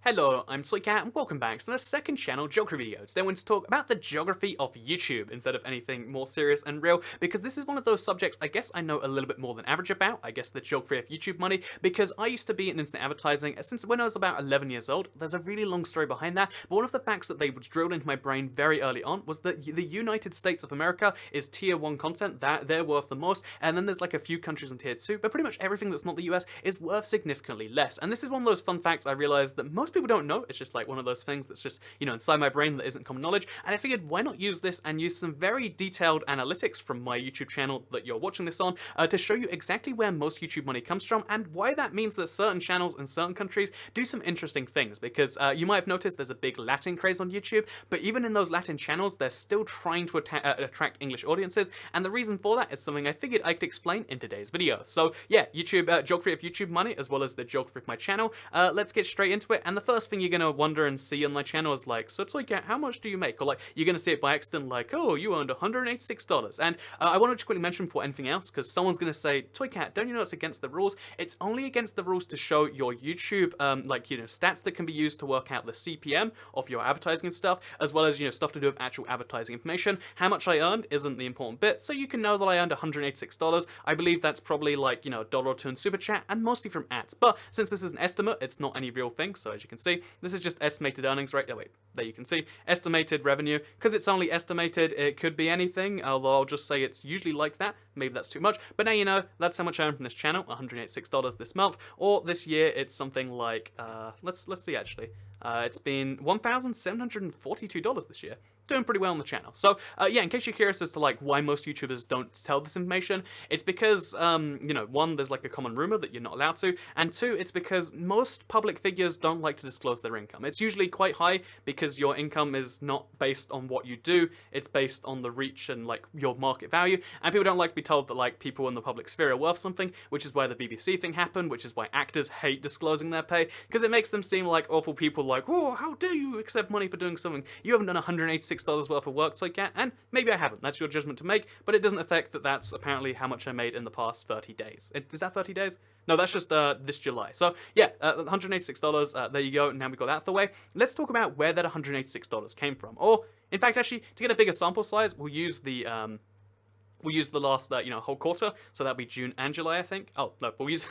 Hello, I'm Toycat and welcome back to the second channel geography video. Today I want to talk about the geography of YouTube instead of anything more serious and real, because this is one of those subjects I guess I know a little bit more than average about, I guess the geography of YouTube money, because I used to be in internet advertising since when I was about 11 years old. There's a really long story behind that, but one of the facts that they was drilled into my brain very early on was that the United States of America is tier 1 content, that they're worth the most, and then there's like a few countries in tier 2, but pretty much everything that's not the US is worth significantly less. And this is one of those fun facts I realized that most people don't know. It's just like one of those things that's just, inside my brain that isn't common knowledge. And I figured, why not use this and use some very detailed analytics from my YouTube channel that you're watching this on to show you exactly where most YouTube money comes from and why that means that certain channels in certain countries do some interesting things. Because you might have noticed there's a big Latin craze on YouTube, but even in those Latin channels, they're still trying to attract English audiences. And the reason for that is something I figured I could explain in today's video. So yeah, YouTube geography of YouTube money, as well as the geography of my channel. Let's get straight into it. And the first thing you're gonna wonder and see on my channel is like, so it's like, how much do you make? Or like, you're gonna see it by accident, like, oh, you earned $186. And I wanted to quickly mention before anything else, because someone's gonna say, Toycat, don't you know it's against the rules? It's only against the rules to show your YouTube, stats that can be used to work out the CPM of your advertising and stuff, as well as, stuff to do with actual advertising information. How much I earned isn't the important bit, so you can know that I earned $186. I believe that's probably like, a dollar or two in super chat, and mostly from ads. But since this is an estimate, it's not any real thing, so as you can see, this is just estimated earnings, right? Oh wait, there you can see estimated revenue. Because it's only estimated, it could be anything, although I'll just say it's usually like that. Maybe that's too much, but now you know that's how much I earned from this channel, $186 this month, or this year it's something like let's see actually. It's been $1,742 this year. Doing pretty well on the channel. So yeah, in case you're curious as to like why most YouTubers don't tell this information, it's because one, there's like a common rumor that you're not allowed to, and two, it's because most public figures don't like to disclose their income. It's usually quite high because your income is not based on what you do, it's based on the reach and like your market value, and people don't like to be told that like people in the public sphere are worth something, which is why the BBC thing happened, which is why actors hate disclosing their pay, because it makes them seem like awful people, like, oh, how dare you accept money for doing something? You haven't done $186 worth of work, Toycat, and maybe I haven't. That's your judgment to make, but it doesn't affect that that's apparently how much I made in the past 30 days. Is that 30 days? No, that's just this July. So yeah, $186, there you go. Now we got that out of the way. Let's talk about where that $186 came from. Or, in fact, actually, to get a bigger sample size, we'll use the last, whole quarter, so that'll be June and July, I think. Oh, no, we'll use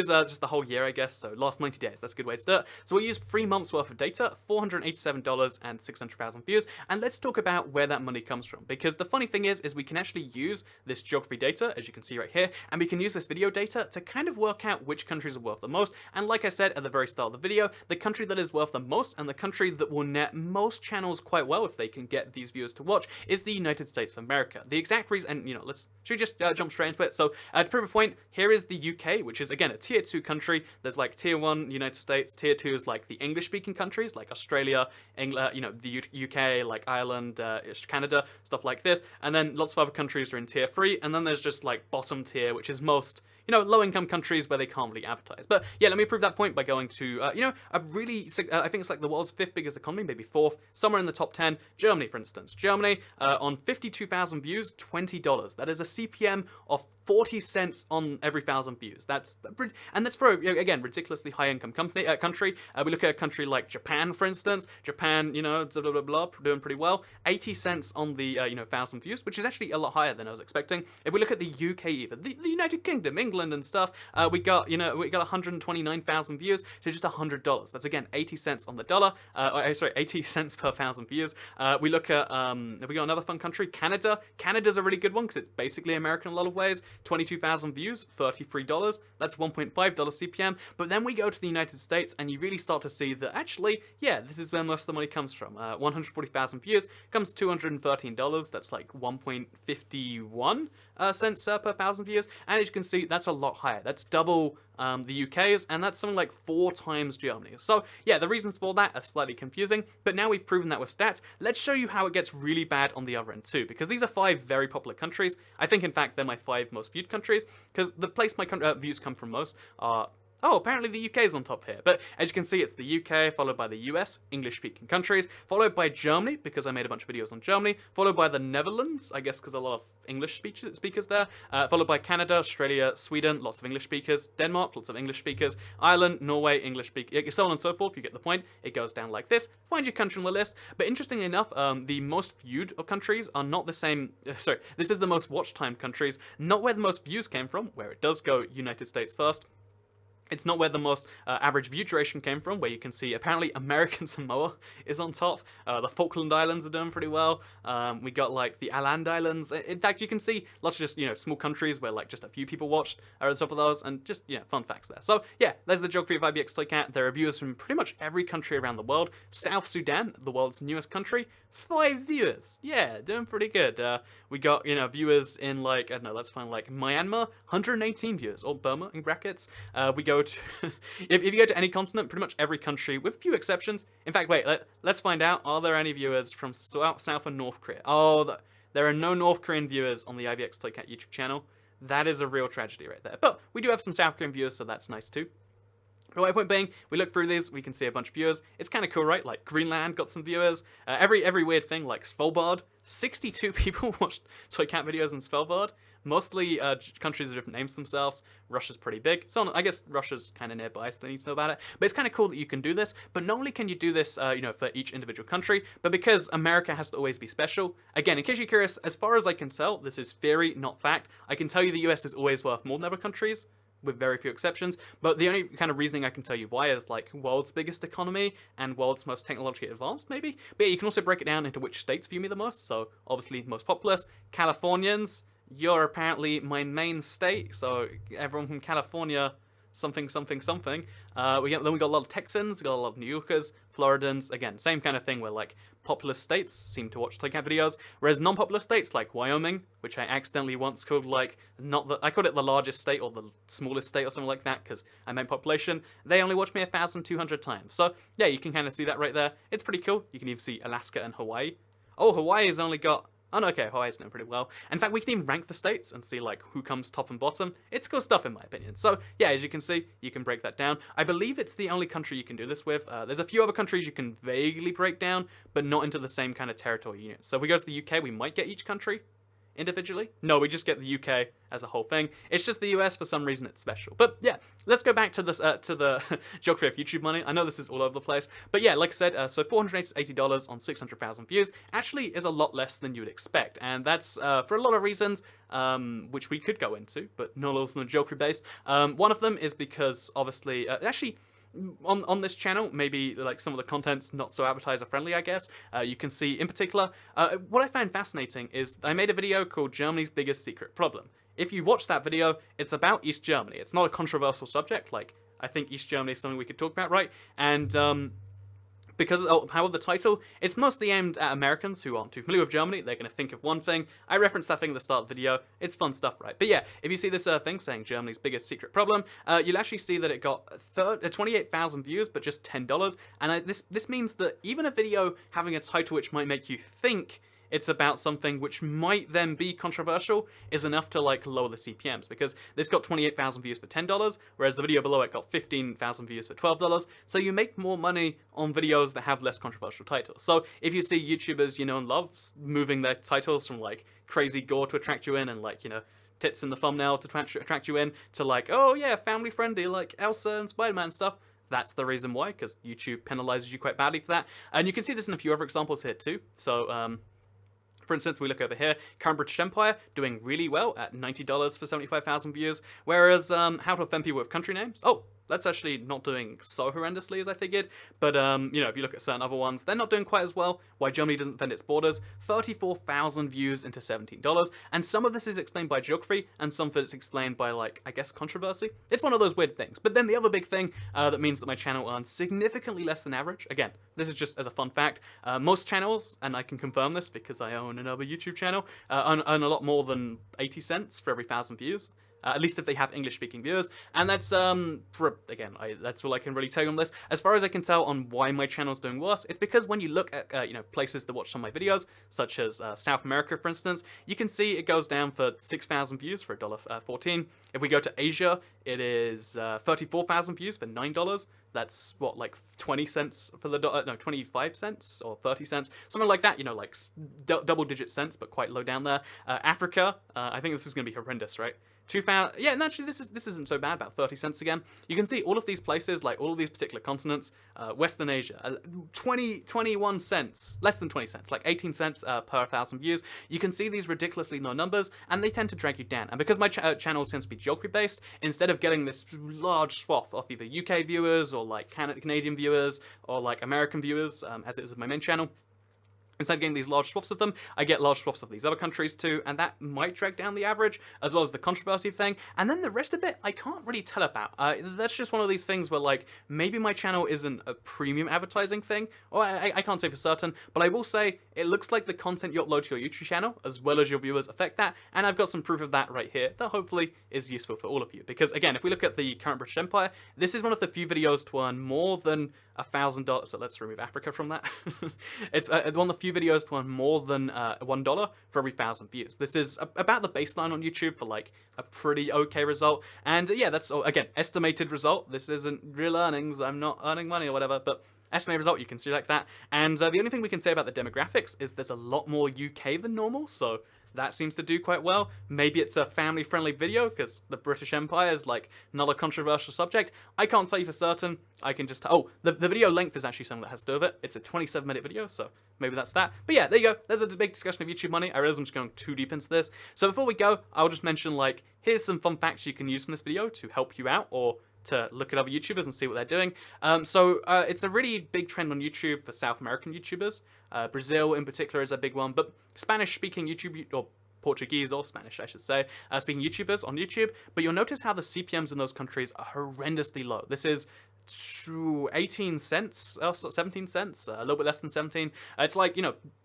just the whole year, I guess, so last 90 days, that's a good way to start. So we'll use 3 months worth of data, $487 and 600,000 views, and let's talk about where that money comes from, because the funny thing is we can actually use this geography data, as you can see right here, and we can use this video data to kind of work out which countries are worth the most, and like I said at the very start of the video, the country that is worth the most, and the country that will net most channels quite well if they can get these viewers to watch, is the United States of America. The exact reason, should we just jump straight into it? So, to prove a point, here is the UK, which is, again, a tier 2 country. There's, like, tier 1, United States. Tier 2 is, like, the English-speaking countries, like Australia, England, the UK, like Ireland, Canada, stuff like this. And then lots of other countries are in tier 3. And then there's just, like, bottom tier, which is most, low-income countries where they can't really advertise. But yeah, let me prove that point by going to, a really, I think it's like the world's 5th biggest economy, maybe 4th, somewhere in the top 10, Germany, for instance. Germany, on 52,000 views, $20. That is a CPM of 40 cents on every 1,000 views. That's for, again, ridiculously high-income country. We look at a country like Japan, for instance. Japan, blah, blah, blah, doing pretty well. 80 cents on the, 1,000 views, which is actually a lot higher than I was expecting. If we look at the UK even, the United Kingdom, England and stuff, we got 129,000 views to just $100. That's, again, 80 cents on the dollar. 80 cents per 1,000 views. We look at, we got another fun country, Canada. Canada's a really good one because it's basically American in a lot of ways. 22,000 views, $33. That's $1.5 CPM. But then we go to the United States and you really start to see that actually, yeah, this is where most of the money comes from. 140,000 views comes $213. That's like 1.51 cents per 1,000 views. And as you can see, that's a lot higher. That's double the UK's, and that's something like 4 times Germany. So yeah, the reasons for that are slightly confusing, but now we've proven that with stats, let's show you how it gets really bad on the other end too, because these are 5 very popular countries. I think in fact they're my 5 most viewed countries, because the place my views come from most are Oh, apparently the UK is on top here. But as you can see, it's the UK, followed by the US, English-speaking countries, followed by Germany, because I made a bunch of videos on Germany, followed by the Netherlands, I guess because a lot of English speakers there, followed by Canada, Australia, Sweden, lots of English speakers, Denmark, lots of English speakers, Ireland, Norway, English speakers, so on and so forth. You get the point. It goes down like this. Find your country on the list. But interestingly enough, the most viewed of countries are not the same. Sorry, this is the most watch time countries, not where the most views came from, where it does go United States first. It's not where the most average view duration came from, where you can see apparently American Samoa is on top. The Falkland Islands are doing pretty well. We got like the Åland Islands. In fact, you can see lots of just, small countries where like just a few people watched are at the top of those, and just, fun facts there. So yeah, there's the geography of IBX Toy Cat. There are viewers from pretty much every country around the world. South Sudan, the world's newest country, 5 viewers. Yeah, doing pretty good. We got, viewers in like, I don't know, let's find like Myanmar, 118 viewers, or Burma in brackets. We go to, if you go to any continent, pretty much every country, with few exceptions. In fact, wait, let's find out, are there any viewers from South and North Korea? Oh, there are no North Korean viewers on the IBX Toy Cat YouTube channel. That is a real tragedy right there. But we do have some South Korean viewers, so that's nice too. But my point being, we look through these, we can see a bunch of viewers. It's kind of cool, right? Like, Greenland got some viewers. Every weird thing, like Svalbard. 62 people watched Toy Cat videos in Svalbard. Mostly countries with different names themselves. Russia's pretty big. So I guess Russia's kind of nearby, so they need to know about it. But it's kind of cool that you can do this. But not only can you do this, for each individual country, but because America has to always be special. Again, in case you're curious, as far as I can tell, this is theory, not fact. I can tell you the US is always worth more than other countries, with very few exceptions, but the only kind of reasoning I can tell you why is like world's biggest economy and world's most technologically advanced, maybe. But yeah, you can also break it down into which states view me the most. So obviously most populous, Californians. You're apparently my main state, so everyone from California, something, something, something. Then we got a lot of Texans, we got a lot of New Yorkers, Floridans. Again, same kind of thing where like populous states seem to watch Toy Cat videos, whereas non-populous states like Wyoming, which I accidentally once called like I called it the largest state or the smallest state or something like that because I meant population. They only watch me 1,200 times. So yeah, you can kind of see that right there. It's pretty cool. You can even see Alaska and Hawaii. Oh, Hawaii has only got. Oh, no, okay, Hawaii's doing pretty well. In fact, we can even rank the states and see, like, who comes top and bottom. It's cool stuff, in my opinion. So, yeah, as you can see, you can break that down. I believe it's the only country you can do this with. There's a few other countries you can vaguely break down, but not into the same kind of territory units. So if we go to the UK, we might get each country individually. No, we just get the UK as a whole thing. It's just the US, for some reason it's special. But yeah, let's go back to this to the geography of YouTube money. I know this is all over the place, but yeah, like I said, so $480 on 600,000 views actually is a lot less than you would expect, and that's for a lot of reasons, which we could go into, but not all of them are geography based. One of them is because obviously, actually, on this channel, maybe like some of the content's not so advertiser friendly, I guess. You can see in particular, what I find fascinating is I made a video called Germany's Biggest Secret Problem. If you watch that video, it's about East Germany. It's not a controversial subject, like I think East Germany is something we could talk about, right? And because of how the title, it's mostly aimed at Americans who aren't too familiar with Germany. They're going to think of one thing. I referenced that thing at the start of the video. It's fun stuff, right? But yeah, if you see this thing saying Germany's biggest secret problem, you'll actually see that it got 28,000 views, but just $10. And this means that even a video having a title which might make you think it's about something which might then be controversial is enough to like lower the CPMs, because this got 28,000 views for $10, whereas the video below it got 15,000 views for $12. So you make more money on videos that have less controversial titles. So if you see YouTubers you know and love moving their titles from like crazy gore to attract you in and like, tits in the thumbnail to attract you in to like, oh yeah, family friendly like Elsa and Spider-Man stuff, that's the reason why, because YouTube penalizes you quite badly for that. And you can see this in a few other examples here too. So for instance, we look over here, Current British Empire doing really well at $90 for 75,000 views, whereas How to Offend People with Country Names, oh, that's actually not doing so horrendously as I figured, but if you look at certain other ones, they're not doing quite as well. Why Germany Doesn't Defend Its Borders, 34,000 views into $17, and some of this is explained by geography, and some of it's explained by, like, I guess controversy. It's one of those weird things. But then the other big thing that means that my channel earns significantly less than average, again, this is just as a fun fact, most channels, and I can confirm this because I own another YouTube channel, earn a lot more than 80 cents for every 1,000 views. At least if they have English-speaking viewers, and that's again, that's all I can really tell you on this. As far as I can tell on why my channel's doing worse, it's because when you look at places that watch some of my videos, such as South America, for instance, you can see it goes down for 6,000 views for $1.14. If we go to Asia, it is 34,000 views for $9. That's what, like 20 cents for the dollar? No, 25 cents or 30 cents, something like that. Like double-digit cents, but quite low down there. Africa, I think this is going to be horrendous, right? 2,000. Yeah, and actually, this isn't so bad. About 30 cents again. You can see all of these places, like all of these particular continents. Western Asia, 21 cents, less than 20 cents, like 18 cents per 1,000 views. You can see these ridiculously low numbers, and they tend to drag you down. And because my channel tends to be geography based, instead of getting this large swath of either UK viewers or like Canadian viewers or like American viewers, as it is with my main channel. Instead of getting these large swaths of them, I get large swaths of these other countries too, and that might drag down the average, as well as the controversy thing. And then the rest of it, I can't really tell about. That's just one of these things where, like, maybe my channel isn't a premium advertising thing, or I can't say for certain, but I will say it looks like the content you upload to your YouTube channel, as well as your viewers, affect that, and I've got some proof of that right here that hopefully is useful for all of you. Because, again, if we look at the current British Empire, this is one of the few videos to earn more than $1,000. So let's remove Africa from that. It's one of the few videos to earn more than $1 for every 1,000 views. This is about the baseline on YouTube for like a pretty okay result. And yeah, that's again estimated result. This isn't real earnings. I'm not earning money or whatever, but estimated result, you can see like that. And the only thing we can say about the demographics is there's a lot more UK than normal. So that seems to do quite well. Maybe it's a family-friendly video because the British Empire is like not a controversial subject. I can't tell you for certain. I can just the video length is actually something that has to do with it. It's a 27-minute video, so maybe that's that. But yeah, there you go. There's a big discussion of YouTube money. I realize I'm just going too deep into this. So before we go, I'll just mention like here's some fun facts you can use from this video to help you out or to look at other YouTubers and see what they're doing. It's a really big trend on YouTube for South American YouTubers. Brazil in particular is a big one, but Spanish-speaking YouTube, or Portuguese or Spanish, I should say, speaking YouTubers on YouTube. But you'll notice how the CPMs in those countries are horrendously low. This is 18 cents, 17 cents, a little bit less than 17. It's like,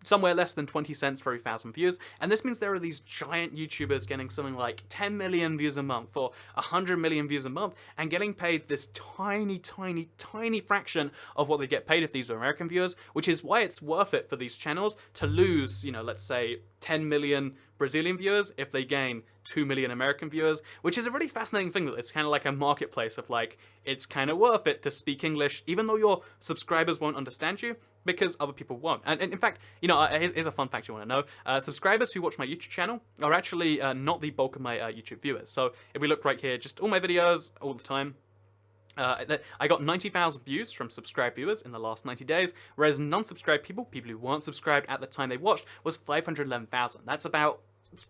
somewhere less than 20 cents for every 1,000 views. And this means there are these giant YouTubers getting something like 10 million views a month or 100 million views a month and getting paid this tiny, tiny, tiny fraction of what they get paid if these were American viewers, which is why it's worth it for these channels to lose, let's say 10 million Brazilian viewers if they gain 2 million American viewers, which is a really fascinating thing. That it's kind of like a marketplace of like, it's kind of worth it to speak English, even though your subscribers won't understand you, because other people won't. And in fact, here's a fun fact you want to know. Subscribers who watch my YouTube channel are actually not the bulk of my YouTube viewers. So if we look right here, just all my videos, all the time, I got 90,000 views from subscribed viewers in the last 90 days, whereas non-subscribed people who weren't subscribed at the time they watched, was 511,000. That's about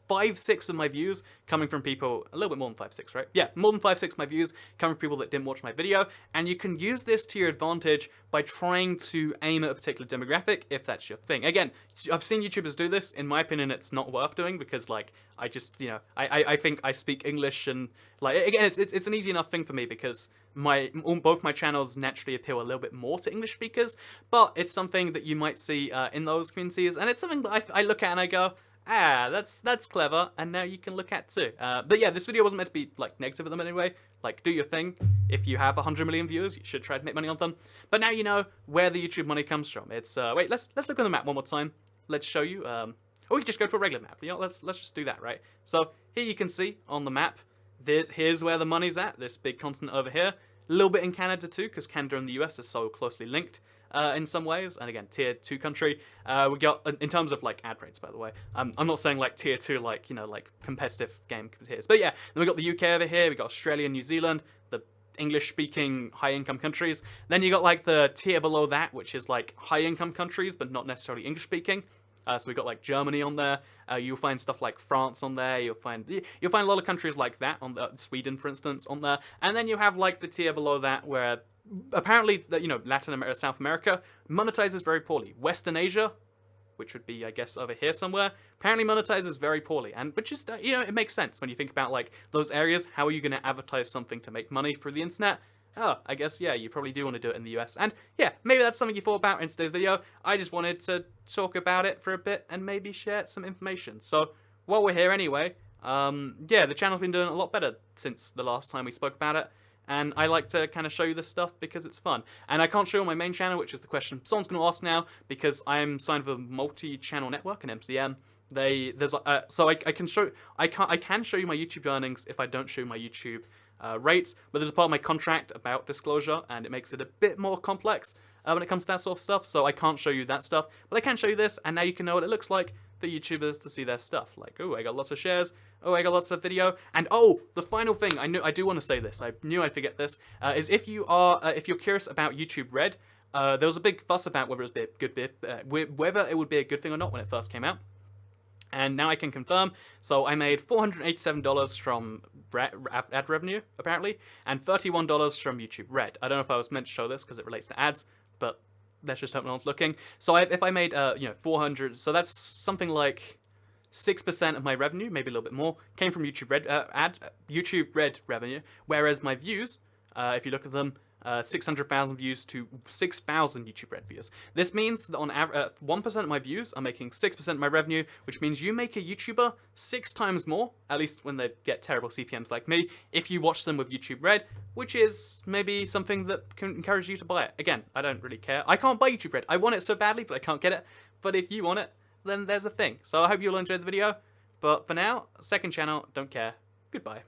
5/6 of my views coming from people, a little bit more than 5/6, right? Yeah, more than 5/6 of my views coming from people that didn't watch my video, and you can use this to your advantage by trying to aim at a particular demographic if that's your thing. Again, I've seen YouTubers do this. In my opinion, it's not worth doing because, like, I just, I think I speak English and, like, again, it's an easy enough thing for me because both my channels naturally appeal a little bit more to English speakers, but it's something that you might see in those communities, and it's something that I look at and I go, that's clever, and now you can look at too. But yeah, this video wasn't meant to be like negative at them anyway. Like, do your thing. If you have 100 million viewers, you should try to make money on them. But now you know where the YouTube money comes from. It's wait, let's look on the map one more time. Let's show you. Or we can just go to a regular map. Let's just do that, right? So here you can see on the map. Here's where the money's at. This big continent over here. A little bit in Canada too, because Canada and the US are so closely linked. In some ways, and again, tier 2 country. We got, in terms of like ad rates, by the way. I'm not saying like tier 2, like, like competitive game tiers. But yeah, then we got the UK over here, we got Australia, New Zealand, the English-speaking high-income countries. Then you got like the tier below that, which is like high-income countries, but not necessarily English-speaking. So we got like Germany on there. You'll find stuff like France on there. You'll find a lot of countries like that on Sweden, for instance, on there. And then you have like the tier below that where apparently, Latin America, South America monetizes very poorly. Western Asia, which would be, I guess, over here somewhere, apparently monetizes very poorly. And which is, it makes sense when you think about like those areas. How are you going to advertise something to make money through the internet? Oh, I guess, yeah, you probably do want to do it in the US. And yeah, maybe that's something you thought about in today's video. I just wanted to talk about it for a bit and maybe share some information. So while we're here anyway, yeah, the channel's been doing a lot better since the last time we spoke about it. And I like to kind of show you this stuff because it's fun. And I can't show you on my main channel, which is the question someone's going to ask now, because I am signed with a multi-channel network, an MCM. So I can show I can show you my YouTube earnings if I don't show you my YouTube rates, but there's a part of my contract about disclosure, and it makes it a bit more complex when it comes to that sort of stuff. So I can't show you that stuff, but I can show you this, and now you can know what it looks like for YouTubers to see their stuff. Like, oh, I got lots of shares. Oh, I got lots of video. And oh, the final thing I do want to say this. I knew I'd forget this. Is if you're curious about YouTube Red, there was a big fuss about whether it was whether it would be a good thing or not when it first came out. And now I can confirm. So I made $487 from ad revenue, apparently, and $31 from YouTube Red. I don't know if I was meant to show this because it relates to ads, but let's just hope no one's looking. So if I made 400, so that's something like 6% of my revenue, maybe a little bit more, came from YouTube Red YouTube Red revenue. Whereas my views, if you look at them, 600,000 views to 6,000 YouTube Red views. This means that on average, 1% of my views are making 6% of my revenue, which means you make a YouTuber 6 times more, at least when they get terrible CPMs like me, if you watch them with YouTube Red, which is maybe something that can encourage you to buy it. Again, I don't really care. I can't buy YouTube Red. I want it so badly, but I can't get it. But if you want it, then there's a thing. So I hope you'll enjoy the video. But for now, second channel, don't care. Goodbye.